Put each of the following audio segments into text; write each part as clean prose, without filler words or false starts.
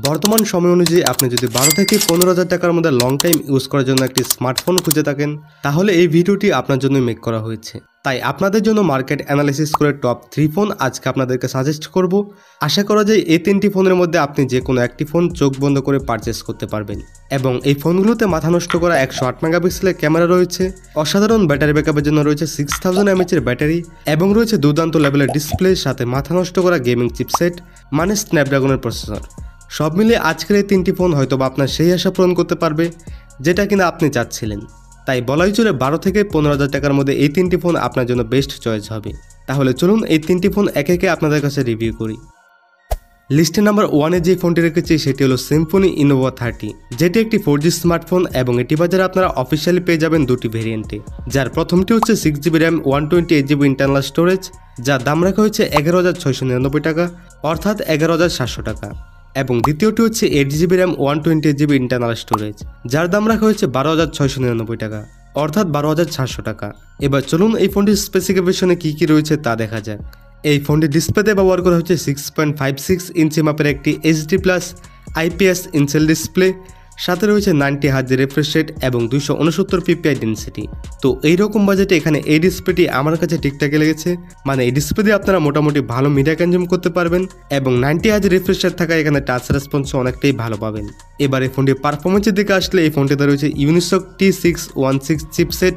বর্তমান সময় অনুযায়ী আপনি যদি 12 থেকে 15,000 টাকার মধ্যে লং টাইম ইউজ করার জন্য একটি স্মার্টফোন খুঁজে থাকেন, তাহলে এই ভিডিওটি আপনার জন্য মেক করা হয়েছে। তাই আপনাদের জন্য মার্কেট অ্যানালাইসিস করে টপ 3 ফোন আজকে আপনাদেরকে সাজেস্ট করব। আশা করা যায় এই 3টি ফোনের মধ্যে আপনি যে কোনো একটি ফোন চোখ বন্ধ করে পারচেস করতে পারবেন। এবং এই ফোনগুলোতে মাথা নষ্ট করা 108 মেগাপিক্সেলের ক্যামেরা রয়েছে, অসাধারণ ব্যাটারি ব্যাকআপের জন্য রয়েছে 6000 mAh এর ব্যাটারি এবং রয়েছে দুর্দান্ত লেভেলের ডিসপ্লে, সাথে মাথা নষ্ট করা গেমিং চিপসেট মানে স্ন্যাপড্রাগনের প্রসেসর। সব মিলিয়ে আজকের এই 3টি ফোন হয়তো আপনার সেই আশা পূরণ করতে পারবে যেটা কিনা আপনি চাচ্ছিলেন। তাই বলাই চলে 12 থেকে 15,000 টাকার মধ্যে এই 3টি ফোন আপনার জন্য বেস্ট চয়েস হবে। তাহলে চলুন এই 3টি ফোন একে একে আপনাদের কাছে রিভিউ করি। লিস্টে নাম্বার 1-এ যে ফোনটি রেখেছি সেটি হলো সিম্ফনি ইনোভা 30, যেটি একটি 4G স্মার্টফোন এবং এটি বাজারে আপনারা অফিসিয়ালি পেয়ে যাবেন দুটি ভেরিয়েন্টে। যার প্রথমটি হচ্ছে 6GB RAM 128GB internal storage, যার দাম রাখা হয়েছে 11,699 টাকা অর্থাৎ 11,700 টাকা, এবং দ্বিতীয়টি হচ্ছে 8GB RAM 128GB internal storage, যার দাম রাখা হয়েছে 12,699 টাকা অর্থাৎ 12,700 টাকা। এবার চলুন এই ফোনটির স্পেসিফিকেশনে কী রয়েছে তা দেখা যাক। এই ফোনটি ডিসপ্লেতে ব্যবহার করা হচ্ছে 6.56 ইঞ্চি মাপের একটি HD+ IPS ইনসেল ডিসপ্লে, সাথে রয়েছে 90 Hz রিফ্রেশ রেট এবং 269 ppi ডেনসিটি। তো এইরকম বাজেটে এখানে এই ডিসপ্লেটি আমার কাছে ঠিকঠাকই লেগেছে, মানে এই ডিসপ্লে দিয়ে আপনারা মোটামুটি ভালো মিডিয়া কনজিউম করতে পারবেন এবং 90 Hz রিফ্রেশ রেট থাকায় এখানে টাচ রেসপন্স অনেকটাই ভালো পাবেন। এবার এই ফোনটির পারফরমেন্সের দিকে আসলে এই ফোনটিতে রয়েছে ইউনিসক T616 চিপসেট,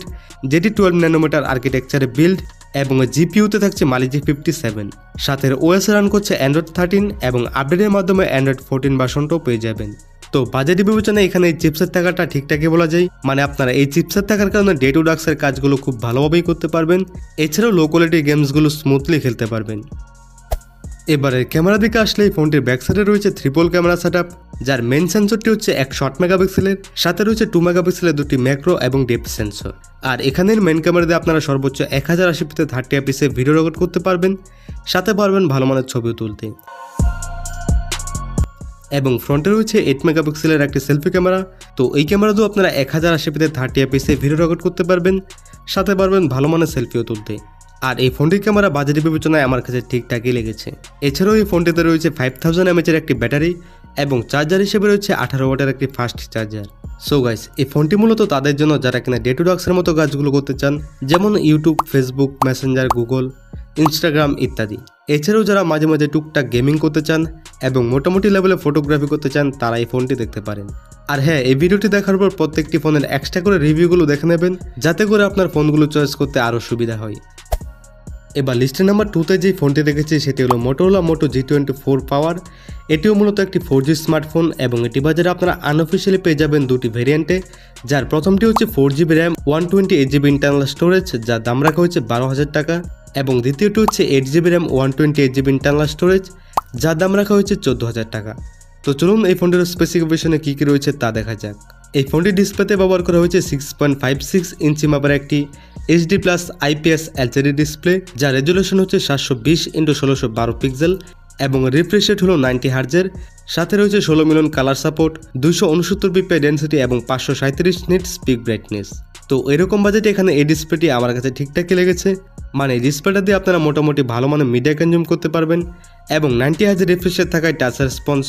যেটি 12 ন্যানোমিটার আর্কিটেকচারে বিল্ড এবং জিপিইউতে থাকছে Mali G57, সাথে ওএস রান করছে Android 13 এবং আপডেটের মাধ্যমে Android 14 ভার্সনটাও পেয়ে যাবেন। তো বাজেটের বিবেচনায় এখানে এই চিপসেট থাকাটা ঠিকঠাকই বলা যায়, মানে আপনারা এই চিপসেট থাকার কারণে ডে টু ডাক্সের কাজগুলো খুব ভালোভাবেই করতে পারবেন, এছাড়াও লো কোয়ালিটির গেমসগুলো স্মুথলি খেলতে পারবেন। এবারে ক্যামেরা দিকে আসলে এই ফোনটির ব্যাক সাইডে রয়েছে ট্রিপল ক্যামেরা সেটআপ, যার মেন সেন্সরটি হচ্ছে 108 মেগাপিক্সেলের, সাথে রয়েছে 2 মেগাপিক্সেলের দুটি ম্যাক্রো এবং ডেপথ সেন্সর। আর এখানের মেন ক্যামেরা দিয়ে আপনারা সর্বোচ্চ 1080p 30fps ভিডিও রেকর্ড করতে পারবেন, সাথে পারবেন ভালো মানের ছবিও তুলতে। এবং ফ্রন্টে রয়েছে 8 মেগাপিক্সেলের একটি সেলফি ক্যামেরা। তো এই ক্যামেরা দিয়েও আপনারা 1080p 30fps ভিডিও রেকর্ড করতে পারবেন, সাথে পারবেন ভালো মানের সেলফিও তুলতে। আর এই ফোনটির ক্যামেরা বাজেটের বিবেচনায় আমার কাছে ঠিকঠাকই লেগেছে। এছাড়াও এই ফোনটিতে রয়েছে 5000 mAh এর একটি ব্যাটারি এবং চার্জার হিসেবে রয়েছে 18 ওয়াটের একটি ফাস্ট চার্জার। সো গাইস, এই ফোনটি মূলত তাদের জন্য যারা কিনা ডে টু ডাক্সের মতো কাজগুলো করতে চান, যেমন YouTube, Facebook, Messenger, Google, Instagram ইত্যাদি। এছাড়াও যারা মাঝে মাঝে টুকটাক গেমিং করতে চান এবং মোটামুটি লেভেলে ফটোগ্রাফি করতে চান, তারা এই ফোনটি দেখতে পারেন। আর হ্যাঁ, এই ভিডিওটি দেখার পর প্রত্যেকটি ফোনের এক্সট্রা করে রিভিউগুলো দেখে নেবেন, যাতে করে আপনার ফোনগুলো চয়েস করতে আরও সুবিধা হয়। এবার লিস্টে নাম্বার 2-তে যে ফোনটি রেখেছি সেটি হলো Motorola Moto G24 পাওয়ার। এটিও মূলত একটি 4G স্মার্টফোন এবং এটি বাজারে আপনারা আনঅফিসিয়ালি পেয়ে যাবেন দুটি ভেরিয়েন্টে। যার প্রথমটি হচ্ছে 4GB RAM 128GB internal storage, যার দাম রাখা হয়েছে 12,000 টাকা, এবং দ্বিতীয়টি হচ্ছে 8GB RAM 128GB internal storage, যার দাম রাখা হয়েছে 14,000 টাকা। তো চলুন এই ফোনটির স্পেসিফিকেশনে কী রয়েছে তা দেখা যাক। এই ফোনটির ডিসপ্লেতে ব্যবহার করা হয়েছে 6.56 ইঞ্চি মাপের একটি HD+ IPS LCD ডিসপ্লে, যার রেজুলেশন হচ্ছে 720x1612 পিক্সেল এবং রিফ্রেশ রেট হলো 90 Hz, সাথে রয়েছে 16 million colour support, 269 ppi density এবং 537 নিটস পিক ব্রাইটনেস। তো এরকম বাজেটে এখানে এই ডিসপ্লেটি আমার কাছে ঠিকঠাকই লেগেছে, মানে এই ডিসপ্লেটা দিয়ে আপনারা মোটামুটি ভালো মানের মিডিয়া কনজিউম করতে পারবেন এবং 90 Hz রিফ্রেশ রেট থাকায় টাচ রেসপন্স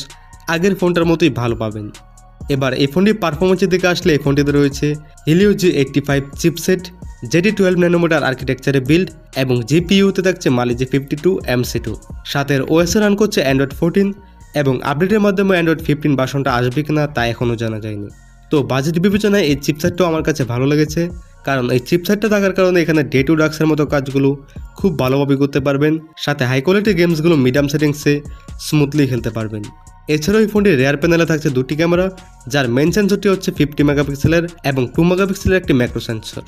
আগের ফোনটার মতোই ভালো পাবেন। এবার এই ফোনটির পারফরমেন্সের দিকে আসলে এই ফোনটিতে রয়েছে Helio G85 চিপসেট, যেটি 12 ন্যানোমিটার আর্কিটেকচারে বিল্ড এবং জিপিইউতে থাকছে Mali G52 MC2, সাথে ওএস রান করছে Android 14 এবং আপডেটের মাধ্যমে Android 15 ভার্সনটা আসবে কিনা তা এখনও জানা যায়নি। তো বাজেট বিবেচনায় এই চিপসেটটাও আমার কাছে ভালো লেগেছে, কারণ এই চিপসেটটা থাকার কারণে এখানে ডে টু ডাক্সের মতো কাজগুলো খুব ভালোভাবে করতে পারবেন, সাথে হাই কোয়ালিটি গেমসগুলো মিডিয়াম সেটিংসে স্মুথলি খেলতে পারবেন। এছাড়াও এই ফোনটির রেয়ার প্যানেলে থাকছে দুটি ক্যামেরা, যার মেন সেন্সরটি হচ্ছে 50 মেগাপিক্সেলের এবং 2 মেগাপিক্সেলের একটি ম্যাক্রো সেন্সর,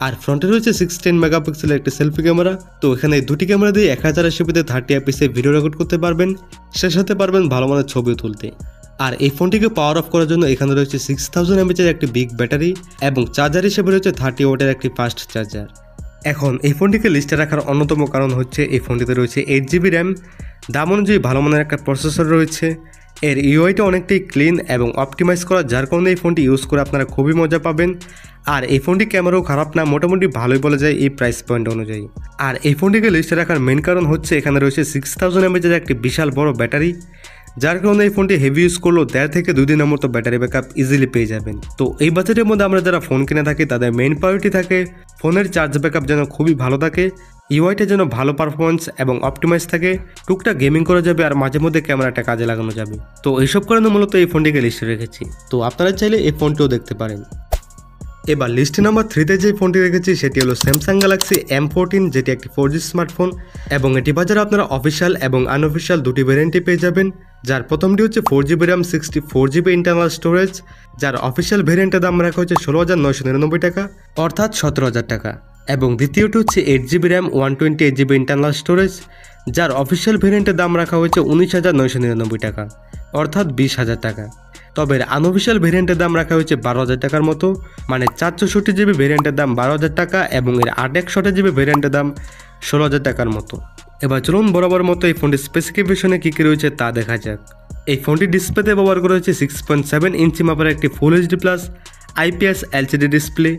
আর ফ্রন্টে রয়েছে 16 মেগাপিক্সেলের একটি সেলফি ক্যামেরা। তো এখানে এই দুটি ক্যামেরা দিয়ে 1080p 30fps ভিডিও রেকর্ড করতে পারবেন, সে সাথে পারবেন ভালো মানের ছবিও তুলতে। আর এই ফোনটিকে পাওয়ার অফ করার জন্য এখানে রয়েছে 6000 mAh এর একটি বিগ ব্যাটারি এবং চার্জার হিসেবে রয়েছে 30 ওয়াটের একটি ফাস্ট চার্জার। এখন এই ফোনটিকে লিস্টে রাখার অন্যতম কারণ হচ্ছে এই ফোনটিতে রয়েছে 8GB র্যাম, দাম অনুযায়ী ভালো মানের একটা প্রসেসর রয়েছে, এর ইউআইটা অনেকটাই ক্লিন এবং অপটিমাইজ করা, যার কারণে এই ফোনটি ইউজ করে আপনারা খুবই মজা পাবেন। আর এই ফোনটি ক্যামেরাও খারাপ না, মোটামুটি ভালোই বলা যায় এই প্রাইস পয়েন্ট অনুযায়ী। আর এই ফোনটিকে লিস্টে রাখার মেন কারণ হচ্ছে এখানে রয়েছে 6000 mAh এর একটি বিশাল বড় ব্যাটারি, যার কারণে এই ফোনটি হেভি ইউজ করলেও 1.5 থেকে 2 দিনের মতো ব্যাটারি ব্যাকআপ ইজিলি পেয়ে যাবেন। তো এই বাজেটের মধ্যে আমরা যারা ফোন কিনে থাকি তাদের মেইন প্রায়োরিটি থাকে ফোনের চার্জ ব্যাকআপ যেন খুবই ভালো থাকে, ইউআইটা যেন ভালো পারফরমেন্স এবং অপটিমাইজ থাকে, টুকটাক গেমিং করা যাবে আর মাঝে মধ্যে ক্যামেরাটা কাজে লাগানো যাবে। তো এইসব কারণে মূলত এই ফোনটিকে লিস্টে রেখেছি। তো আপনারা চাইলে এই ফোনটিও দেখতে পারেন। এবার লিস্ট নাম্বার 3তে যে ফোনটি রেখেছি সেটি হলো স্যামসাং গ্যালাক্সি M14, যেটি একটি 4G স্মার্টফোন এবং এটি বাজারে আপনারা অফিসিয়াল এবং আনঅফিসিয়াল দুটি ভ্যারিয়েন্টে পেয়ে যাবেন। যার প্রথমটি হচ্ছে 4GB RAM 64GB internal storage, যার অফিসিয়াল ভ্যারিয়েন্টের দাম রাখা হচ্ছে 16,999 টাকা অর্থাৎ 17,000 টাকা, এবং দ্বিতীয়টি হচ্ছে 8GB RAM 128GB internal storage, যার অফিসিয়াল ভ্যারিয়েন্টের দাম রাখা হয়েছে 19,999 টাকা অর্থাৎ 20,000 টাকা। তবে আনঅফিসিয়াল ভেরিয়েন্টের দাম রাখা হয়েছে 12,000 টাকার মতো, মানে 464GB ভেরিয়েন্টের দাম 12,000 টাকা এবং এর 861GB ভেরিয়েন্টের দাম 16,000 টাকার মতো। এবার চলুন বরাবর মতো এই ফোনটির স্পেসিফিকেশনে কী কী রয়েছে তা দেখা যাক। এই ফোনটি ডিসপ্লেতে ব্যবহার করা হয়েছে 6.7 ইঞ্চি মাপের একটি full HD plus IPS LCD display,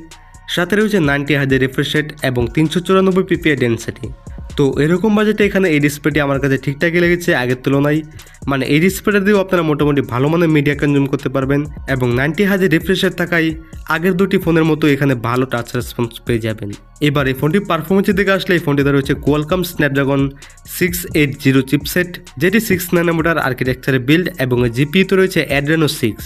সাথে রয়েছে 90Hz রিফ্রেশ রেট এবং 394 PPI ডেনসিটি। তো এরকম বাজেটে এখানে এই ডিসপ্লেটি আমার কাছে ঠিকঠাকই লেগেছে আগের তুলনায়, মানে এই ডিসপ্লেটা দিয়েও আপনারা মোটামুটি ভালো মানের মিডিয়া কনজিউম করতে পারবেন এবং 90Hz রিফ্রেশ রেট থাকায় আগের দুটি ফোনের মতো এখানে ভালো টাচ রেসপন্স পেয়ে যাবেন। এবার এই ফোনটির পারফরমেন্সের দিকে আসলে এই ফোনটিতে রয়েছে কোয়ালকম স্ন্যাপড্রাগন 680 চিপসেট, যেটি 6 ন্যানোমিটার আর্কিটেকচারে বিল্ড এবং এর জিপিইউতে রয়েছে Adreno 6,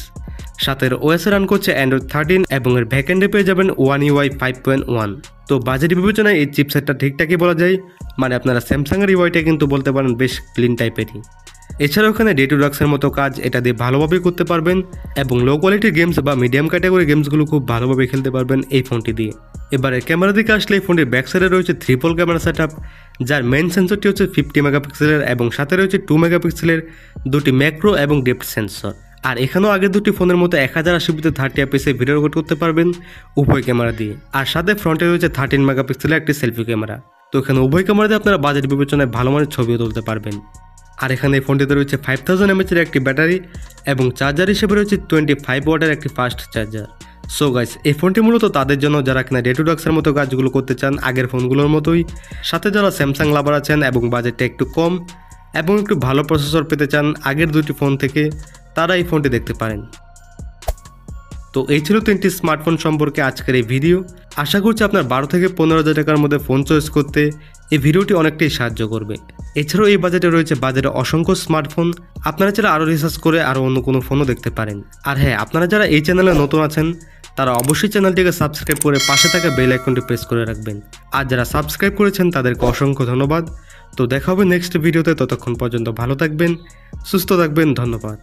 সাথে OS রান করছে Android 13 এবং এর ব্যাকএন্ডে পেয়ে যাবেন One UI 5.1। তো বাজেট বিবেচনায় এই চিপসেটটা ঠিকঠাকই বলা যায়, মানে আপনারা স্যামসাংয়ের ইউআইটা কিন্তু বলতে পারেন বেশ ক্লিন টাইপেরই। এছাড়াও এখানে ডে টু ডাক্সের মতো কাজ এটা দিয়ে ভালোভাবেই করতে পারবেন এবং লো কোয়ালিটির গেমস বা মিডিয়াম ক্যাটাগরি গেমসগুলো খুব ভালোভাবে খেলতে পারবেন এই ফোনটি দিয়ে। এবারে ক্যামেরা দিকে আসলে এই ফোনটির ব্যাক সাইডে রয়েছে ট্রিপল ক্যামেরা সেটআপ, যার মেইন সেন্সরটি হচ্ছে 50 মেগাপিক্সেলের এবং সাথে রয়েছে 2 মেগাপিক্সেলের দুটি ম্যাক্রো এবং ডেপথ সেন্সর। আর এখানেও আগের দুটি ফোনের মতো 1080p 30fps ভিডিও রেকর্ড করতে পারবেন উভয় ক্যামেরা দিয়ে, আর সাথে ফ্রন্টে রয়েছে 13 মেগাপিক্সেলের একটি সেলফি ক্যামেরা। তো এখানে উভয় ক্যামেরা দিয়ে আপনারা বাজেট বিবেচনায় ভালো মানের ছবিও তুলতে পারবেন। আর এখানে এই ফোনটিতে রয়েছে 5000 mAh এর একটি ব্যাটারি এবং চার্জার হিসেবে রয়েছে 25 ওয়াটের একটি ফাস্ট চার্জার। সো গাইস, এই ফোনটি মূলত তাদের জন্য যারা কিনা ডে টু ডাক্সের মতো কাজগুলো করতে চান আগের ফোনগুলোর মতোই, সাথে যারা স্যামসাং লাভার আছেন এবং বাজেটটা একটু কম এবং একটু ভালো প্রসেসর পেতে চান আগের দুটি ফোন থেকে, তারা এই ফোনটি দেখতে পারেন। তো এই ছিল 3টি স্মার্টফোন সম্পর্কে আজকের এই ভিডিও। আশা করছি আপনার 12 থেকে 15,000 টাকার মধ্যে ফোন চয়েস করতে এই ভিডিওটি অনেকটাই সাহায্য করবে। এছাড়াও এই বাজেটে রয়েছে বাজারে অসংখ্য স্মার্টফোন, আপনারা চাইলে আরও রিসার্চ করে আরও অন্য কোনো ফোনও দেখতে পারেন। আর হ্যাঁ, আপনারা যারা এই চ্যানেলে নতুন আছেন তারা অবশ্যই চ্যানেলটিকে সাবস্ক্রাইব করে পাশে থাকা বেল আইকনটি প্রেস করে রাখবেন। আর যারা সাবস্ক্রাইব করেছেন তাদেরকে অসংখ্য ধন্যবাদ। তো দেখা হবে নেক্সট ভিডিওতে, ততক্ষণ পর্যন্ত ভালো থাকবেন, সুস্থ থাকবেন, ধন্যবাদ।